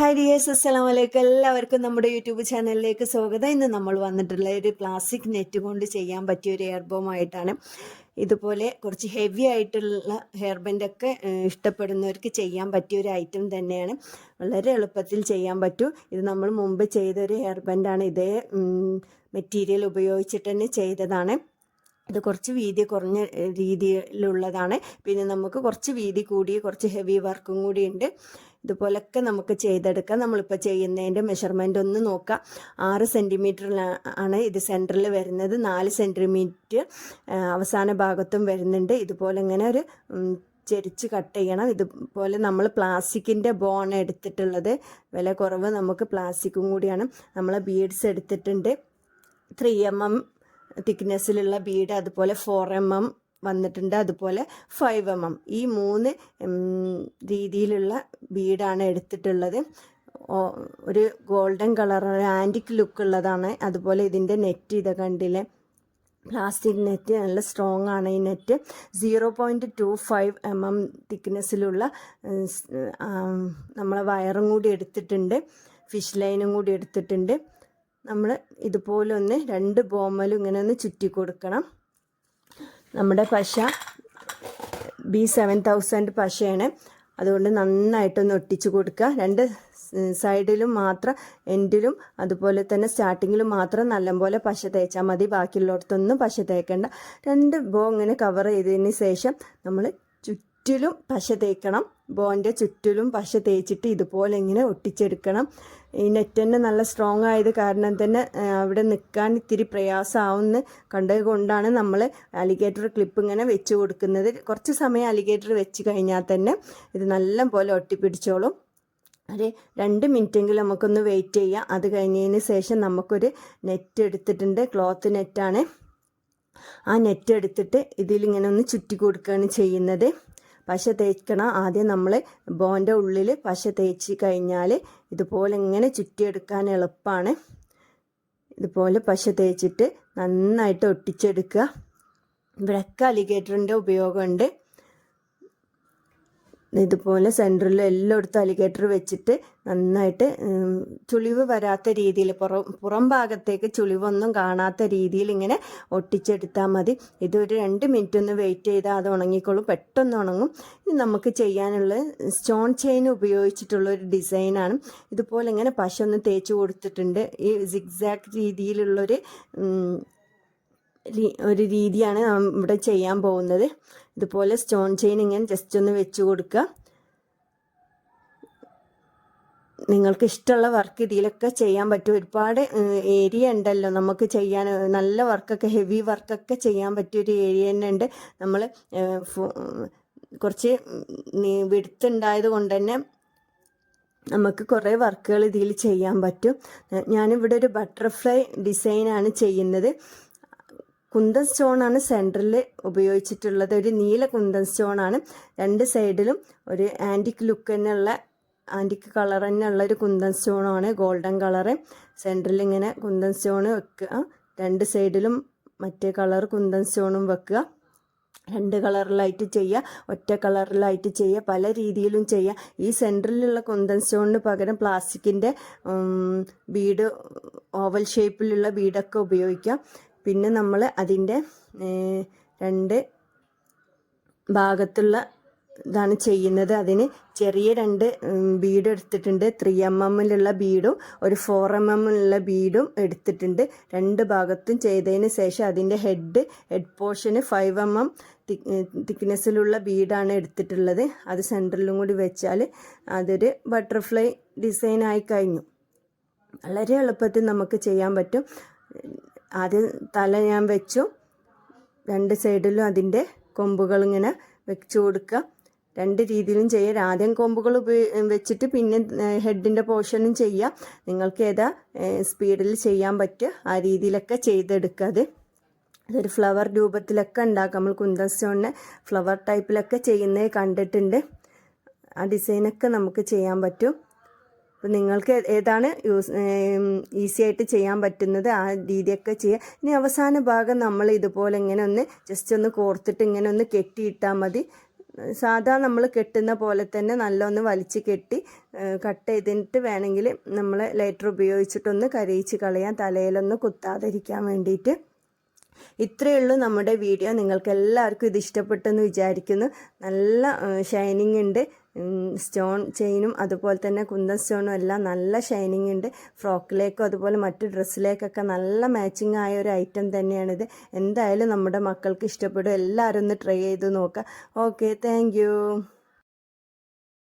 Hi dears, അസ്സലാമു അലൈക്കും. എല്ലാവർക്കും നമ്മുടെ യൂട്യൂബ് ചാനലിലേക്ക് സ്വാഗതം. ഇന്ന് നമ്മൾ വന്നിട്ടുള്ള ഒരു പ്ലാസ്റ്റിക് നെറ്റ് കൊണ്ട് ചെയ്യാൻ പറ്റിയ ഒരു ഹെയർ ബോമായിട്ടാണ്. ഇതുപോലെ കുറച്ച് ഹെവി ആയിട്ടുള്ള ഹെയർ ബാൻഡൊക്കെ ഇഷ്ടപ്പെടുന്നവർക്ക് ചെയ്യാൻ പറ്റിയ ഒരു ഐറ്റം തന്നെയാണ്. വളരെ എളുപ്പത്തിൽ ചെയ്യാൻ പറ്റും. ഇത് നമ്മൾ മുമ്പ് ചെയ്തൊരു ഹെയർ ബാൻഡാണ്. ഇതേ മെറ്റീരിയൽ ഉപയോഗിച്ചിട്ട് തന്നെ ചെയ്തതാണ്. ഇത് കുറച്ച് വീതി കുറഞ്ഞ രീതിയിലുള്ളതാണ്. പിന്നെ നമുക്ക് കുറച്ച് വീതി കൂടിയ കുറച്ച് ഹെവി വർക്കും കൂടി ഉണ്ട്. ഇതുപോലൊക്കെ നമുക്ക് ചെയ്തെടുക്കാം. നമ്മളിപ്പോൾ ചെയ്യുന്നതിൻ്റെ മെഷർമെൻ്റ് ഒന്ന് നോക്കാം. 6 സെൻറ്റിമീറ്ററിലാണ് ഇത് സെൻറ്ററിൽ വരുന്നത്. 4 സെൻറ്റിമീറ്റർ അവസാന ഭാഗത്തും വരുന്നുണ്ട്. ഇതുപോലെ ഇങ്ങനെ ഒരു ചെരിച്ച് കട്ട് ചെയ്യണം. ഇതുപോലെ നമ്മൾ പ്ലാസ്റ്റിക്കിൻ്റെ ബോൺ എടുത്തിട്ടുള്ളത്. വില കുറവ്, നമുക്ക് പ്ലാസ്റ്റിക്കും കൂടിയാണ്. നമ്മൾ ബീഡ്സ് എടുത്തിട്ടുണ്ട്. 3 mm തിക്നെസ്സിലുള്ള ബീഡ്, അതുപോലെ 4 mm വന്നിട്ടുണ്ട്, അതുപോലെ 5 mm. ഈ 3 രീതിയിലുള്ള ബീഡാണ് എടുത്തിട്ടുള്ളത്. ഒരു ഗോൾഡൻ കളർ, ആൻറ്റിക് ലുക്ക് ഉള്ളതാണ്. അതുപോലെ ഇതിൻ്റെ നെറ്റ് ഇത് കണ്ടില്ലേ, പ്ലാസ്റ്റിക് നെറ്റ് നല്ല സ്ട്രോങ് ആണ്. ഈ നെറ്റ് 0.25 mm തിക്നെസ്സിലുള്ള നമ്മളെ വയറും കൂടി എടുത്തിട്ടുണ്ട്, ഫിഷ് ലൈനും കൂടി എടുത്തിട്ടുണ്ട്. നമ്മൾ ഇതുപോലെ ഒന്ന് 2 ബോമലും ഇങ്ങനെ ഒന്ന് ചുറ്റി കൊടുക്കണം. നമ്മുടെ പശ B7000 പശയാണ്. അതുകൊണ്ട് നന്നായിട്ടൊന്ന് ഒട്ടിച്ച് കൊടുക്കുക. 2 സൈഡിലും മാത്രം, എൻഡിലും അതുപോലെ തന്നെ സ്റ്റാർട്ടിങ്ങിലും മാത്രം നല്ലപോലെ പശ തേച്ചാൽ മതി. ബാക്കിയുള്ളിടത്തൊന്നും പശ തേക്കേണ്ട. 2 ബോ ഇങ്ങനെ കവർ ചെയ്തതിന് ശേഷം നമ്മൾ ചുറ്റിലും പശ തേക്കണം. ബോൻ്റെ ചുറ്റിലും പശ തേച്ചിട്ട് ഇതുപോലെ ഇങ്ങനെ ഒട്ടിച്ചെടുക്കണം. ഈ നെറ്റ് തന്നെ നല്ല സ്ട്രോങ് ആയത് കാരണം തന്നെ അവിടെ നിൽക്കാൻ ഇത്തിരി പ്രയാസമാവുന്ന കണ്ടത് കൊണ്ടാണ് നമ്മൾ അലിഗേറ്റർ ക്ലിപ്പ് ഇങ്ങനെ വെച്ച് കൊടുക്കുന്നത്. കുറച്ച് സമയം അലിഗേറ്റർ വെച്ച് കഴിഞ്ഞാൽ തന്നെ ഇത് നല്ല പോലെ ഒട്ടിപ്പിടിച്ചോളും. ഒരു 2 മിനിറ്റെങ്കിലും നമുക്കൊന്ന് വെയിറ്റ് ചെയ്യാം. അത് കഴിഞ്ഞതിന് ശേഷം നമുക്കൊരു നെറ്റ് എടുത്തിട്ടുണ്ട്, ക്ലോത്ത് നെറ്റാണ്. ആ നെറ്റ് എടുത്തിട്ട് ഇതിലിങ്ങനെ ഒന്ന് ചുറ്റി കൊടുക്കുകയാണ് ചെയ്യുന്നത്. പശ തേക്കണം. ആദ്യം നമ്മൾ ബോൻ്റെ ഉള്ളിൽ പശ തേച്ച് കഴിഞ്ഞാൽ ഇതുപോലെ ഇങ്ങനെ ചുറ്റിയെടുക്കാൻ എളുപ്പമാണ്. ഇതുപോലെ പശ തേച്ചിട്ട് നന്നായിട്ട് ഒട്ടിച്ചെടുക്കുക. ഇവിടെയൊക്കെ അലിഗേറ്ററിൻ്റെ ഉപയോഗമുണ്ട്. ഇതുപോലെ സെൻറ്ററിൽ എല്ലായിടത്തും അലിഗേറ്റർ വെച്ചിട്ട് നന്നായിട്ട് ചുളിവ് വരാത്ത രീതിയിൽ, പുറം ഭാഗത്തേക്ക് ചുളിവൊന്നും കാണാത്ത രീതിയിൽ ഇങ്ങനെ ഒട്ടിച്ചെടുത്താൽ മതി. ഇതൊരു 2 മിനിറ്റ് ഒന്ന് വെയിറ്റ് ചെയ്താൽ അത് ഉണങ്ങിക്കോളും, പെട്ടെന്ന് ഉണങ്ങും. ഇത് നമുക്ക് ചെയ്യാനുള്ള സ്റ്റോൺ ചെയിൻ ഉപയോഗിച്ചിട്ടുള്ള ഒരു ഡിസൈനാണ്. ഇതുപോലെ ഇങ്ങനെ പശ ഒന്ന് തേച്ച് കൊടുത്തിട്ടുണ്ട്. ഈ സിഗ്സാഗ് രീതിയിലുള്ളൊരു ഒരു രീതിയാണ് ഇവിടെ ചെയ്യാൻ പോകുന്നത്. ഇതുപോലെ സ്റ്റോൺ ചെയിൻ ഇങ്ങനെ ജസ്റ്റ് ഒന്ന് വെച്ച് കൊടുക്കുക. നിങ്ങൾക്ക് ഇഷ്ടമുള്ള വർക്ക് ഇതിലൊക്കെ ചെയ്യാൻ പറ്റും. ഒരുപാട് ഏരിയ ഉണ്ടല്ലോ നമുക്ക് ചെയ്യാൻ. നല്ല വർക്കൊക്കെ, ഹെവി വർക്കൊക്കെ ചെയ്യാൻ പറ്റിയൊരു ഏരിയ തന്നെ ഉണ്ട്. നമ്മൾ കുറച്ച് വിടുത്തുണ്ടായത് കൊണ്ട് തന്നെ നമുക്ക് കുറേ വർക്കുകൾ ഇതിൽ ചെയ്യാൻ പറ്റും. ഞാനിവിടെ ഒരു ബട്ടർഫ്ലൈ ഡിസൈനാണ് ചെയ്യുന്നത്. കുന്തൻ സ്റ്റോണാണ് സെൻറ്ററിൽ ഉപയോഗിച്ചിട്ടുള്ളത്. ഒരു നീല കുന്തൻ സ്റ്റോണാണ്. 2 സൈഡിലും ഒരു ആൻറ്റിക് ലുക്ക് തന്നെയുള്ള, ആൻറ്റിക് കളർ തന്നെയുള്ള ഒരു കുന്തൻ സ്റ്റോണാണ്, ഗോൾഡൻ കളറ്. സെൻറ്ററിൽ ഇങ്ങനെ കുന്തൻ സ്റ്റോൺ വെക്കുക. 2 സൈഡിലും മറ്റേ കളർ കുന്തൻ സ്റ്റോണും വെക്കുക. 2 കളറിലായിട്ട് ചെയ്യുക, ഒറ്റ കളറിലായിട്ട് ചെയ്യുക, പല രീതിയിലും ചെയ്യുക. ഈ സെൻറ്ററിലുള്ള കുന്തൻ സ്റ്റോണിന് പകരം പ്ലാസ്റ്റിക്കിൻ്റെ ബീഡ്, ഓവൽ ഷേപ്പിലുള്ള ബീഡൊക്കെ ഉപയോഗിക്കാം. പിന്നെ നമ്മൾ അതിൻ്റെ 2 ഭാഗത്തുള്ള ഇതാണ് ചെയ്യുന്നത്. അതിന് ചെറിയ 2 ബീഡ് എടുത്തിട്ടുണ്ട്. 3 mm ബീഡും ഒരു 4 mm ബീഡും എടുത്തിട്ടുണ്ട്. 2 ഭാഗത്തും ചെയ്തതിന് ശേഷം അതിൻ്റെ ഹെഡ് പോർഷന് 5 mm തിക്നെസ്സിലുള്ള ബീഡാണ് എടുത്തിട്ടുള്ളത്. അത് സെൻറ്ററിലും കൂടി വെച്ചാൽ അതൊരു ബട്ടർഫ്ലൈ ഡിസൈനായി കഴിഞ്ഞു. വളരെ എളുപ്പത്തിൽ നമുക്ക് ചെയ്യാൻ പറ്റും. ആദ്യം തല ഞാൻ വെച്ചു, 2 സൈഡിലും അതിൻ്റെ കൊമ്പുകൾ ഇങ്ങനെ വെച്ച് കൊടുക്കുക. 2 രീതിയിലും ചെയ്യാം. ആദ്യം കൊമ്പുകൾ വെച്ചിട്ട് പിന്നെ ഹെഡിൻ്റെ പോർഷനും ചെയ്യാം. നിങ്ങൾക്ക് ഏതാ സ്പീഡിൽ ചെയ്യാൻ പറ്റുക ആ രീതിയിലൊക്കെ ചെയ്തെടുക്കുക. അതൊരു ഫ്ലവർ രൂപത്തിലൊക്കെ ഉണ്ടാക്കാം. നമ്മൾ കുന്തൻ സ്റ്റോണിനെ ഫ്ലവർ ടൈപ്പിലൊക്കെ ചെയ്യുന്നത് കണ്ടിട്ടുണ്ട്. ആ ഡിസൈനൊക്കെ നമുക്ക് ചെയ്യാൻ പറ്റും. അപ്പോൾ നിങ്ങൾക്ക് ഏതാണ് ഈസി ആയിട്ട് ചെയ്യാൻ പറ്റുന്നത് ആ രീതിയൊക്കെ ചെയ്യുക. ഇനി അവസാന ഭാഗം നമ്മൾ ഇതുപോലെ ഇങ്ങനെ ഒന്ന് ജസ്റ്റ് ഒന്ന് കോർത്തിട്ട് ഇങ്ങനെ ഒന്ന് കെട്ടിയിട്ടാൽ മതി. സാധാ നമ്മൾ കെട്ടുന്ന പോലെ തന്നെ നല്ലൊന്ന് വലിച്ച് കെട്ടി കട്ട് ചെയ്തിട്ട് വേണമെങ്കിൽ നമ്മൾ ലൈറ്റർ ഉപയോഗിച്ചിട്ടൊന്ന് കരിയിച്ച് കളയാൻ, തലയിലൊന്ന് കുത്താതിരിക്കാൻ വേണ്ടിയിട്ട്. ഇത്രയേ ഉള്ളൂ നമ്മുടെ വീഡിയോ. നിങ്ങൾക്ക് എല്ലാവർക്കും ഇത് ഇഷ്ടപ്പെട്ടെന്ന് വിചാരിക്കുന്നു. നല്ല ഷൈനിങ് ഉണ്ട്. സ്റ്റോൺ ചെയിനും അതുപോലെ തന്നെ കുന്തൻ സ്റ്റോണും എല്ലാം നല്ല ഷൈനിങ് ഉണ്ട്. ഫ്രോക്കിലേക്കും അതുപോലെ മറ്റു ഡ്രസ്സിലേക്കൊക്കെ നല്ല മാച്ചിങ് ആയ ഒരു ഐറ്റം തന്നെയാണിത്. എന്തായാലും നമ്മുടെ മക്കൾക്ക് ഇഷ്ടപ്പെടും. എല്ലാവരും ഒന്ന് ട്രൈ ചെയ്ത് നോക്കുക. Okay, thank